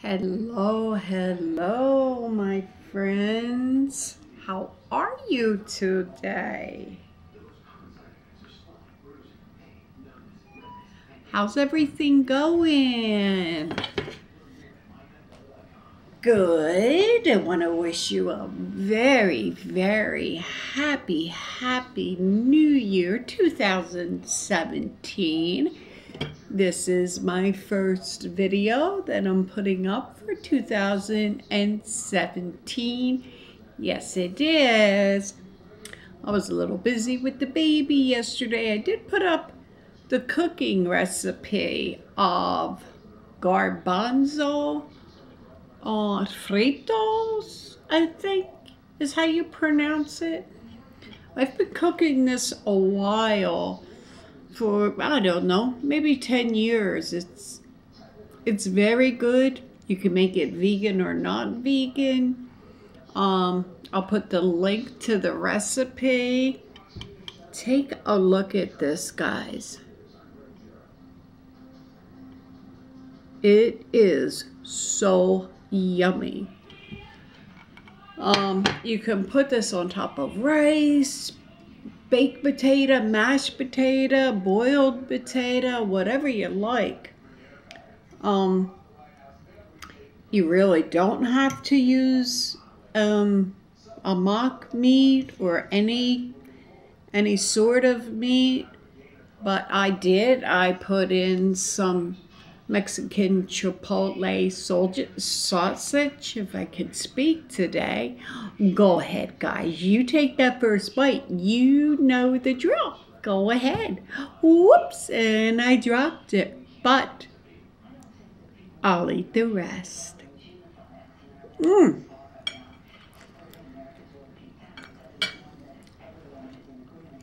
Hello, hello, my friends. How are you today? How's everything going? Good. I want to wish you a very, very happy New Year 2017. This is my first video that I'm putting up for 2017. Yes, it is. I was a little busy with the baby yesterday. I did put up the cooking recipe of Garbanzos Fritos, I think is how you pronounce it. I've been cooking this a while. For, I don't know, maybe 10 years. It's very good. You can make it vegan or not vegan. I'll put the link to the recipe. Take a look at this, guys. It is so yummy. You can put this on top of rice, baked potato, mashed potato, boiled potato, whatever you like. You really don't have to use a mock meat or any sort of meat, but I did. I put in some Mexican chipotle sausage, if I could speak today. Go ahead, guys. You take that first bite. You know the drill. Go ahead. Whoops, and I dropped it. But I'll eat the rest.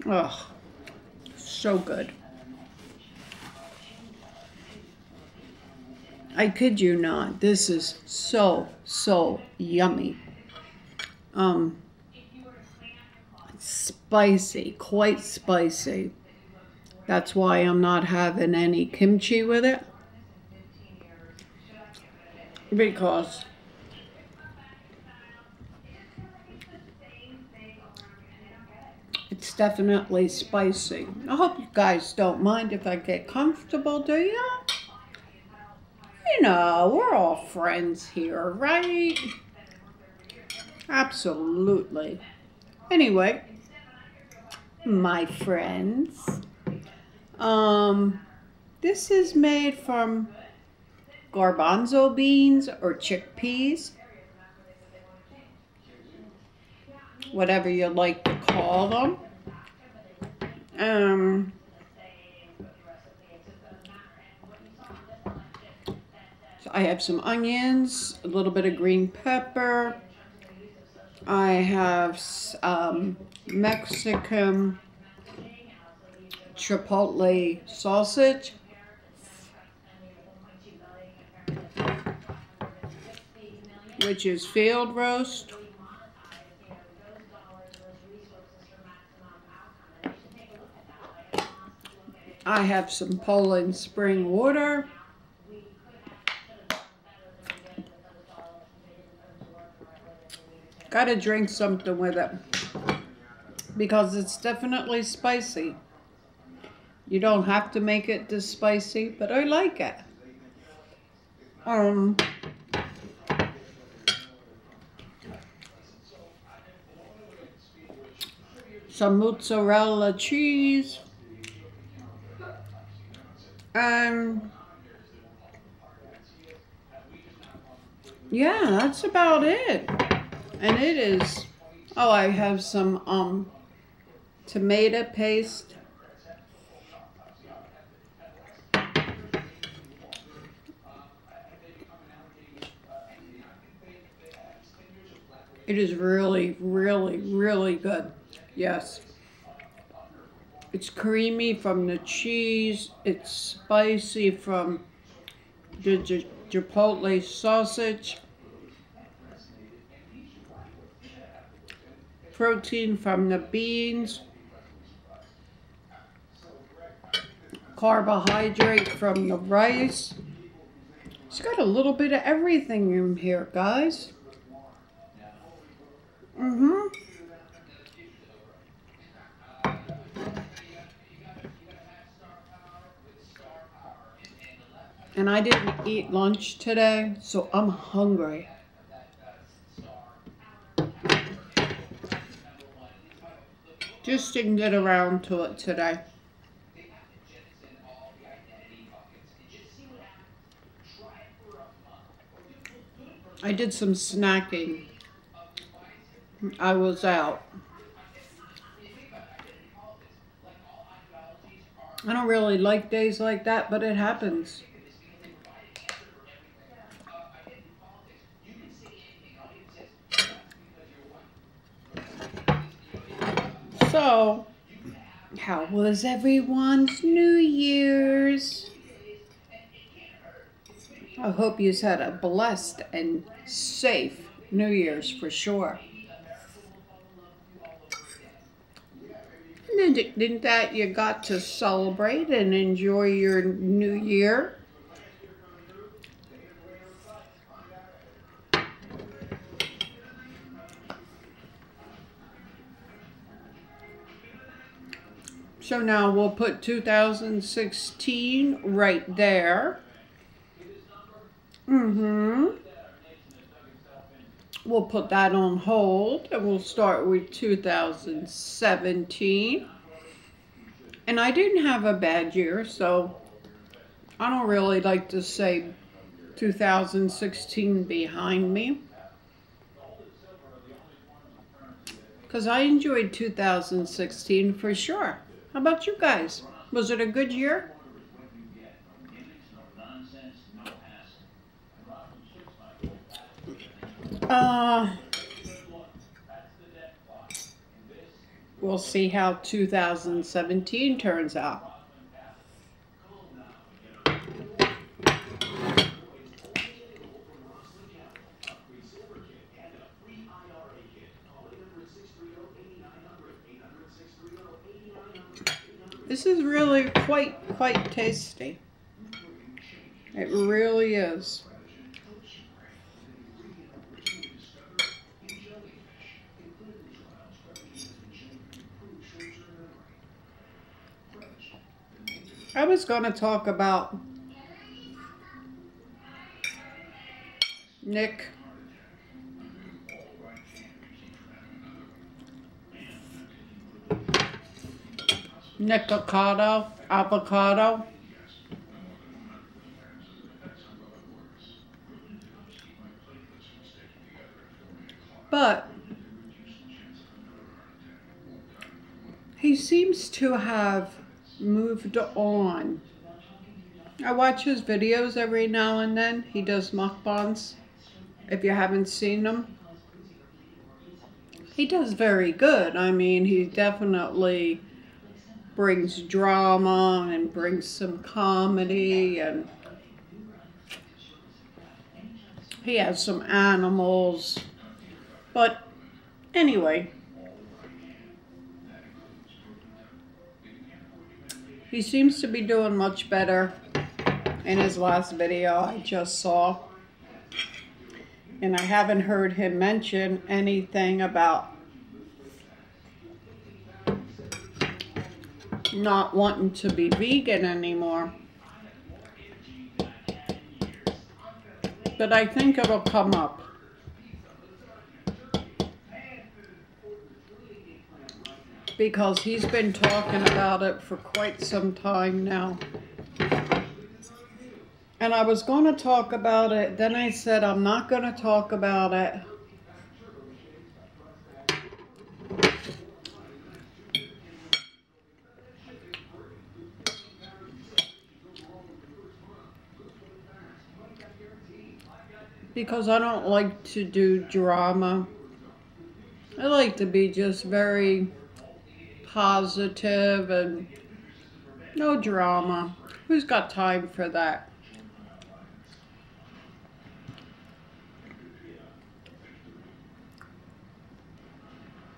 Oh, so good. I kid you not, this is so yummy. Spicy, quite spicy. That's why I'm not having any kimchi with it. Because it's definitely spicy. I hope you guys don't mind if I get comfortable, do you? You know, we're all friends here, right? Absolutely. Anyway, my friends, this is made from garbanzo beans or chickpeas, whatever you like to call them. I have some onions, a little bit of green pepper. I have Mexican chipotle sausage. Which is field roast. I have some Poland spring water. Gotta drink something with it because it's definitely spicy. You don't have to make it this spicy, but I like it. Some mozzarella cheese. Yeah, that's about it. And it is, oh, I have some tomato paste. It is really good. Yes. It's creamy from the cheese. It's spicy from the chipotle sausage. Protein from the beans. Carbohydrate from the rice. It's got a little bit of everything in here, guys. And I didn't eat lunch today, so I'm hungry. Just didn't get around to it today. I did some snacking. I was out. I don't really like days like that, but it happens. So, how was everyone's New Year's? I hope you had a blessed and safe New Year's for sure. And didn't that you got to celebrate and enjoy your New Year? So now we'll put 2016 right there. We'll put that on hold and we'll start with 2017. And I didn't have a bad year, so I don't really like to say 2016 behind me. Because I enjoyed 2016 for sure. How about you guys? Was it a good year? We'll see how 2017 turns out. This is really quite tasty. It really is. I was going to talk about Nikocado Avacado. But he seems to have moved on. I watch his videos every now and then. He does mukbangs. If you haven't seen them, he does very good. I mean, he definitely brings drama and brings some comedy, and he has some animals. But anyway, he seems to be doing much better in his last video I just saw. And I haven't heard him mention anything about not wanting to be vegan anymore. But I think it'll come up. Because he's been talking about it for quite some time now. And I was going to talk about it, then I said I'm not going to talk about it. Because I don't like to do drama. I like to be just very positive and no drama. Who's got time for that?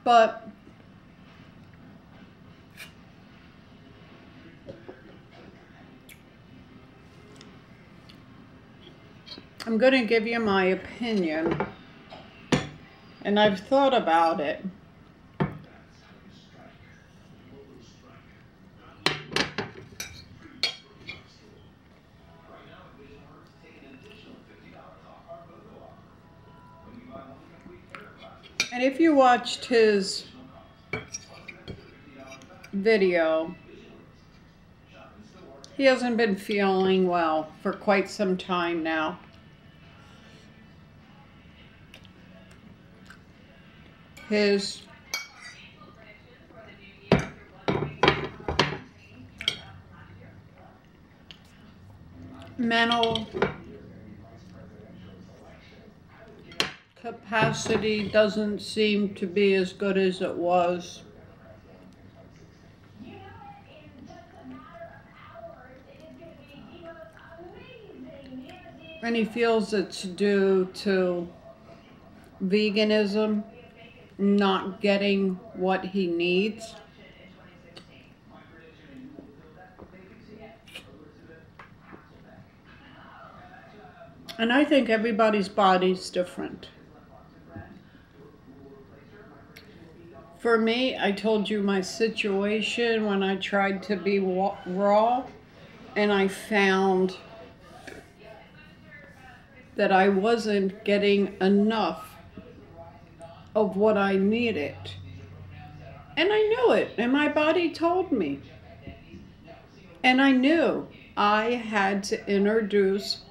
But I'm going to give you my opinion, and I've thought about it. And if you watched his video, he hasn't been feeling well for quite some time now. His mental capacity doesn't seem to be as good as it was. And he feels it's due to veganism, not getting what he needs. And I think everybody's body's different. For me, I told you my situation when I tried to be raw, and I found that I wasn't getting enough of what I needed. And I knew it, and my body told me. And I knew I had to introduce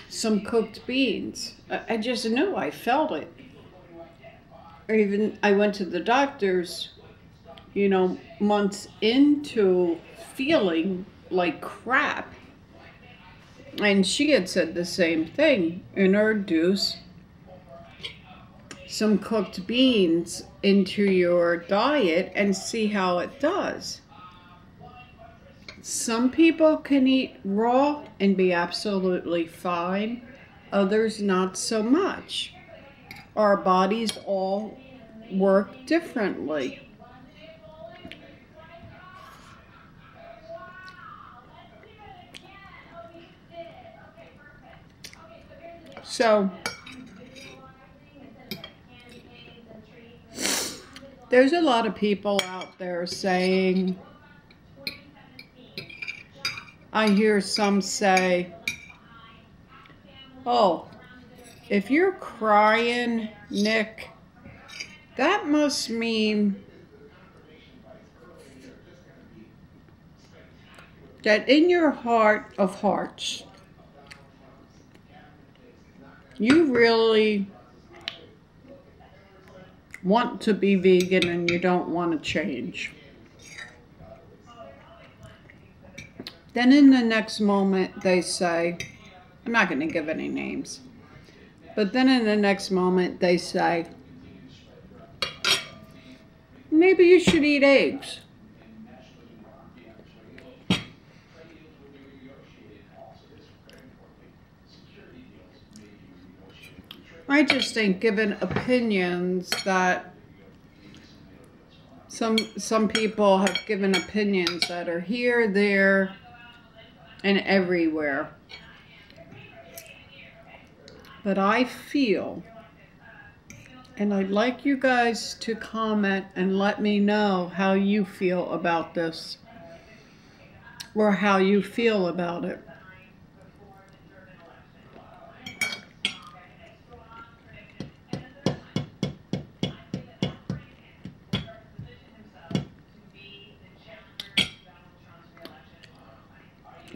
some cooked beans. I just knew, I felt it. Or even I went to the doctor's, months into feeling like crap. And she had said the same thing. Introduce some cooked beans into your diet and see how it does. Some people can eat raw and be absolutely fine. Others not so much. Our bodies all work differently. So, there's a lot of people out there saying, I hear some say, oh, if you're crying, Nick, that must mean that in your heart of hearts, you really want to be vegan and you don't want to change. Then in the next moment they say, I'm not going to give any names, but then in the next moment they say, maybe you should eat eggs. I just think given opinions that some people have given opinions that are here, there, and everywhere. But I feel, and I'd like you guys to comment and let me know how you feel about this, or how you feel about it.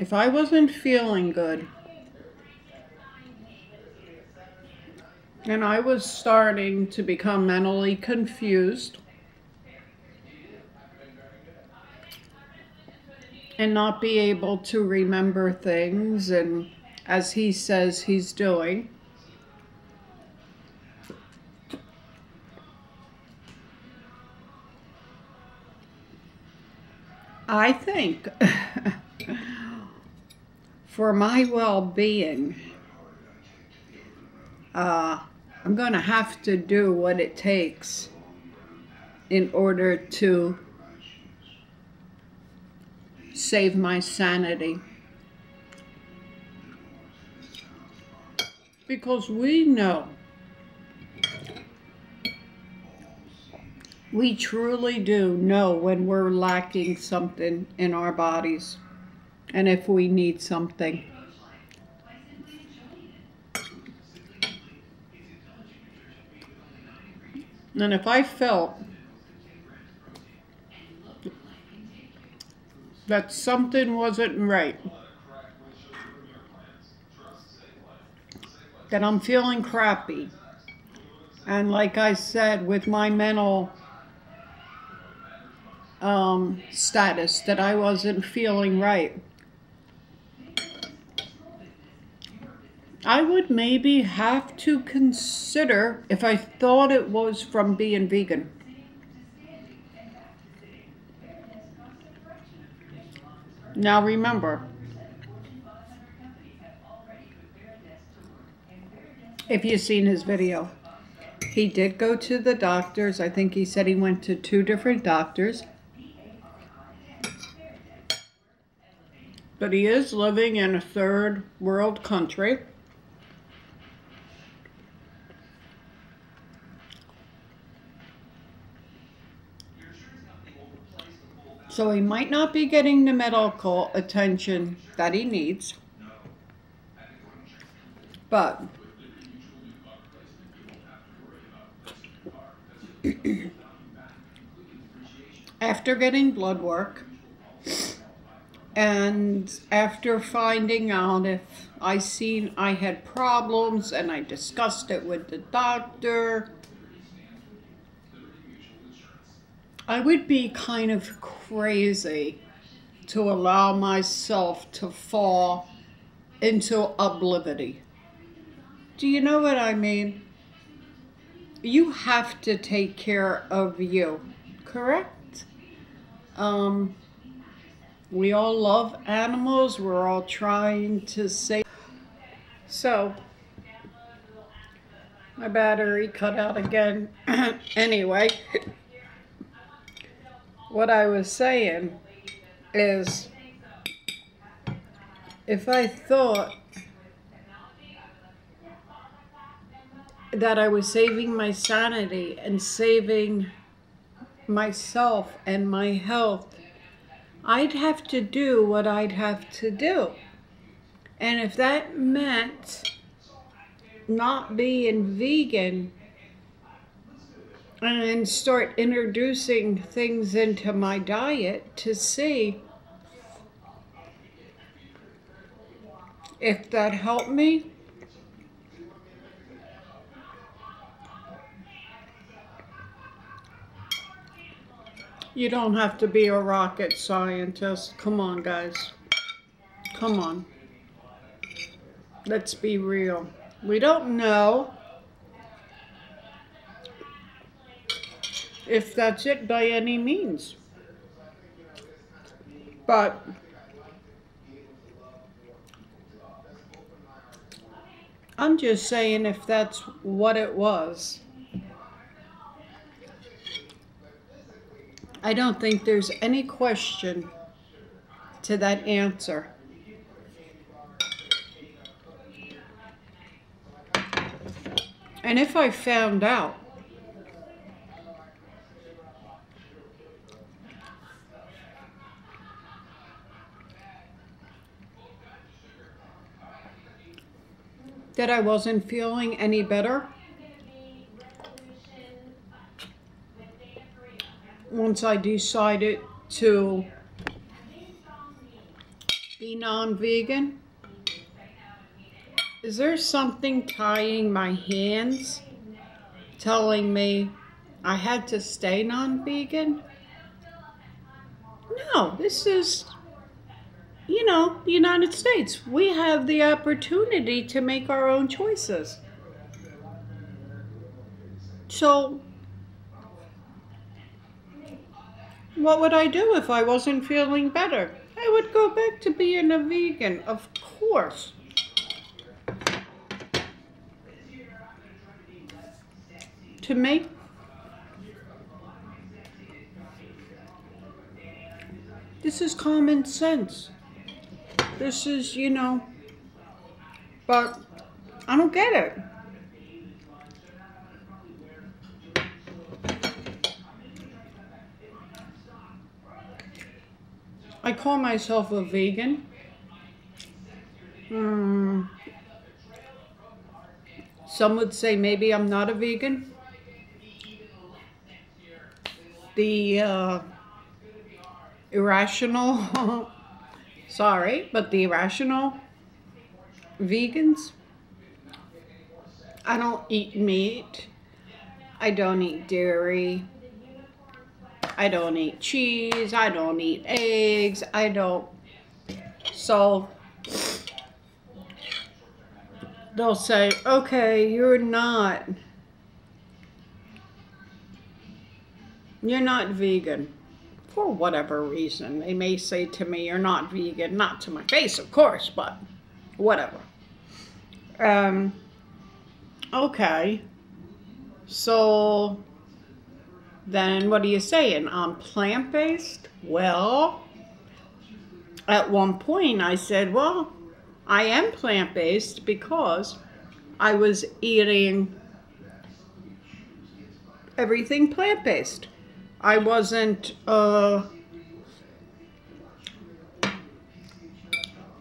If I wasn't feeling good, and I was starting to become mentally confused, and not be able to remember things, and as he says he's doing, I think for my well-being, I'm going to have to do what it takes in order to save my sanity. Because we know, we truly do know when we're lacking something in our bodies and if we need something. And if I felt that something wasn't right, that I'm feeling crappy, and like I said, with my mental status, that I wasn't feeling right, I would maybe have to consider if I thought it was from being vegan. Now remember, if you've seen his video, he did go to the doctors. I think he said he went to 2 different doctors. But he is living in a third world country. So he might not be getting the medical attention that he needs. But after getting blood work and after finding out if I had problems and I discussed it with the doctor, I would be kind of crazy to allow myself to fall into oblivion. Do you know what I mean? You have to take care of you, correct? We all love animals. We're all trying to save. So, my battery cut out again. Anyway, what I was saying is, if I thought that I was saving my sanity and saving myself and my health, I'd have to do what I'd have to do. And if that meant not being vegan and start introducing things into my diet to see if that helped me, you don't have to be a rocket scientist. Come on, guys. Come on. Let's be real. We don't know if that's it by any means. But I'm just saying, if that's what it was, I don't think there's any question to that answer. And if I found out that I wasn't feeling any better once I decided to be non-vegan, is there something tying my hands, telling me I had to stay non-vegan? No, this is, you know, the United States. We have the opportunity to make our own choices. So, what would I do if I wasn't feeling better? I would go back to being a vegan, of course. To make this is common sense. This is, you know, but I don't get it. I call myself a vegan. Some would say maybe I'm not a vegan. The irrational, sorry, but the irrational vegans, I don't eat meat. I don't eat dairy. I don't eat cheese. I don't eat eggs. I don't. So they'll say, okay, you're not vegan. For whatever reason. They may say to me, you're not vegan. Not to my face, of course, but whatever. Okay. So then what are you saying? I'm plant-based? Well, at one point I said, well, I am plant-based because I was eating everything plant-based. I wasn't, no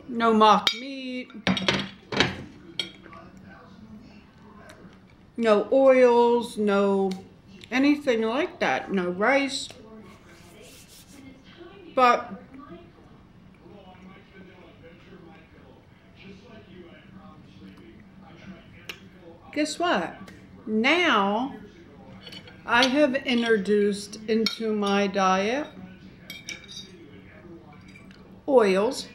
mock meat, no oils, no anything like that, no rice. But guess what? Now I have introduced into my diet oils,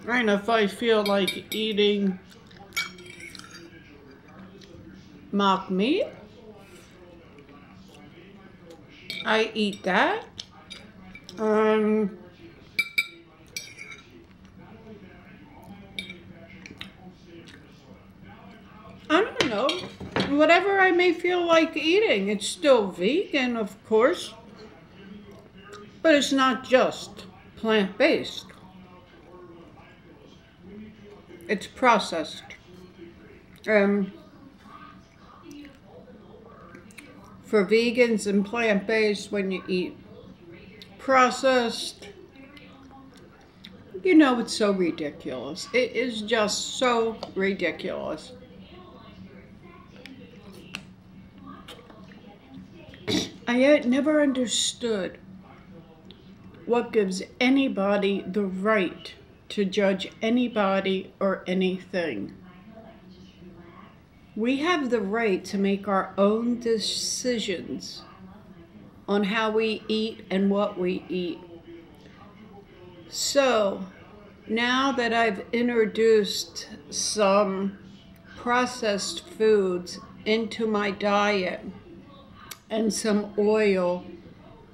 and if I feel like eating mock meat, I eat that. I don't know, whatever I may feel like eating. It's still vegan, of course, but it's not just plant-based. It's processed. For vegans and plant-based, when you eat processed, you know, it's so ridiculous. It is just so ridiculous. I had never understood what gives anybody the right to judge anybody or anything. We have the right to make our own decisions on how we eat and what we eat. So, now that I've introduced some processed foods into my diet, and some oil,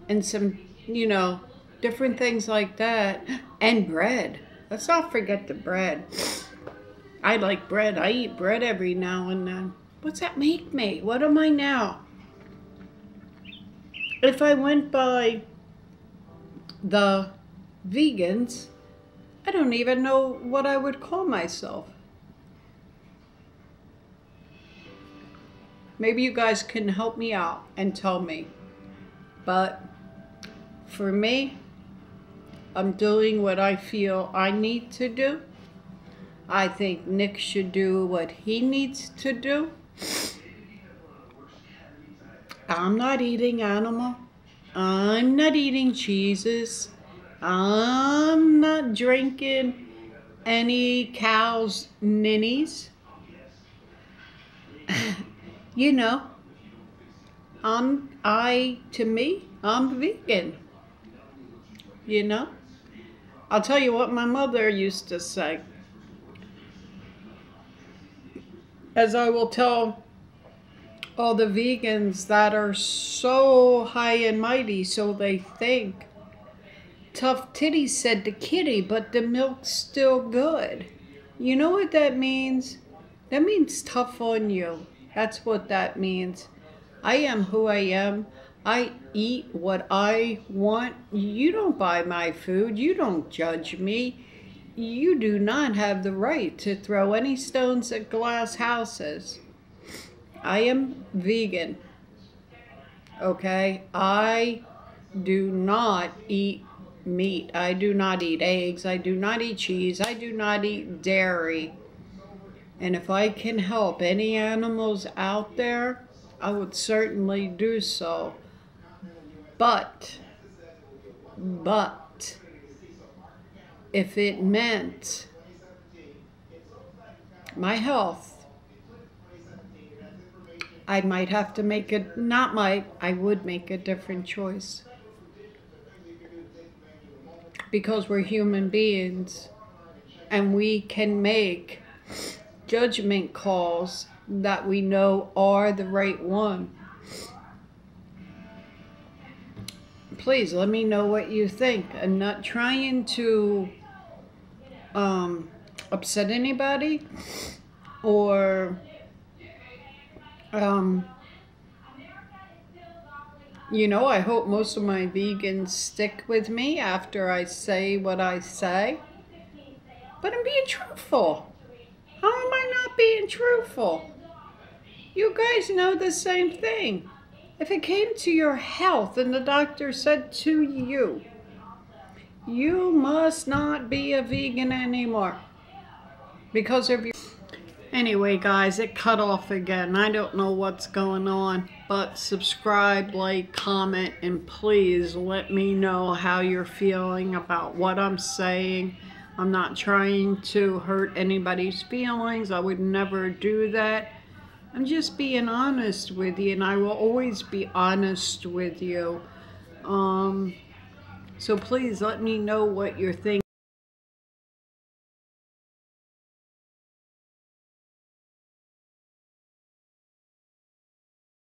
and some, you know, different things like that, and bread. Let's not forget the bread. I like bread. I eat bread every now and then. What's that make me? What am I now? If I went by the vegans, I don't even know what I would call myself. Maybe you guys can help me out and tell me. But for me, I'm doing what I feel I need to do. I think Nick should do what he needs to do. I'm not eating animal. I'm not eating cheeses. I'm not drinking any cow's ninnies. You know, to me, I'm vegan. You know? I'll tell you what my mother used to say. As I will tell all the vegans that are so high and mighty, so they think. Tough titty said to kitty, but the milk's still good. You know what that means? That means tough on you. That's what that means. I am who I am. I eat what I want. You don't buy my food. You don't judge me. you do not have the right to throw any stones at glass houses. I am vegan, okay? I do not eat meat. I do not eat eggs. I do not eat cheese. I do not eat dairy. And if I can help any animals out there, I would certainly do so. But, if it meant my health, I might have to make it, I would make a different choice. Because we're human beings and we can make judgment calls that we know are the right one. Please let me know what you think. I'm not trying to upset anybody or you know, I hope most of my vegans stick with me after I say what I say. But I'm being truthful. How am I not being truthful? You guys know the same thing. If it came to your health and the doctor said to you, you must not be a vegan anymore because of your... Anyway, guys, it cut off again. I don't know what's going on, but subscribe, like, comment, and please let me know how you're feeling about what I'm saying. I'm not trying to hurt anybody's feelings. I would never do that. I'm just being honest with you, and I will always be honest with you. So please let me know what you're thinking.